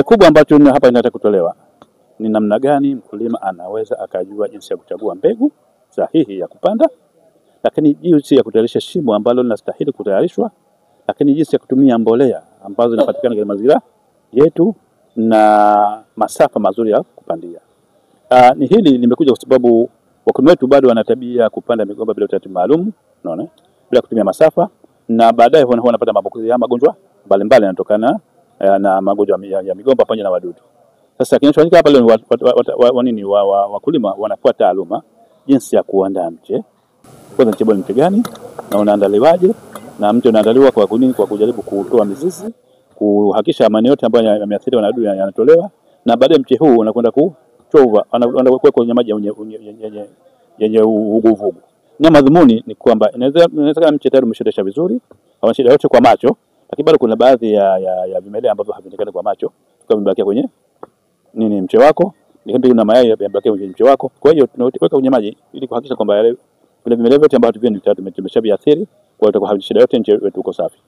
Kubwa ambacho hapa inataka kutolewa ni namna gani mkulima anaweza akajua jinsi ya kuchagua mbegu sahihi ya kupanda, lakini jinsi ya kutayarisha shimo ambalo linastahili kutayarishwa, lakini jinsi ya kutumia mbolea ambazo zinapatikana katika mazingira yetu na masafa mazuri ya kupandia. Ni hili limekuja kwa sababu wakulima wetu bado wana tabia kupanda migomba bila utaratibu maalum, unaona, bila kutumia masafa, na baadaye wanapata maambukizi ya magonjwa mbalimbali yanatokana na magonjwa ya migomba pamoja na wadudu. Sasa kinachofanyika hapa leo wakulima wanakuwa taaluma jinsi ya kuandaa mche. Kwanza mche ni mche gani na unaandaliwaje, na mche unaandaliwa kwa kunini? Kwa kujaribu kutoa mizizi, kuhakikisha maeneo yote ambayo yameathiriwa na wadudu yanatolewa, na baadaye mche huu unakwenda kuchova, anakuwa kwenye maji yenye uvuguvugu. Na madhumuni ni kwamba inaweza mche tayari umeshaotesha vizuri, au shida yote kwa macho, lakini bado kuna baadhi ya vimelea ambavyo havionekani kwa macho, kama vimebakia kwenye mche wako, na mayai yamebakia kwenye mche wako. Kwa hiyo tunaweka kwenye maji ili kuhakikisha kwamba vile vimelea vyote ambavyo tumeshaviathiri, kwa hiyo itakuwa shida yote, mche wetu uko safi.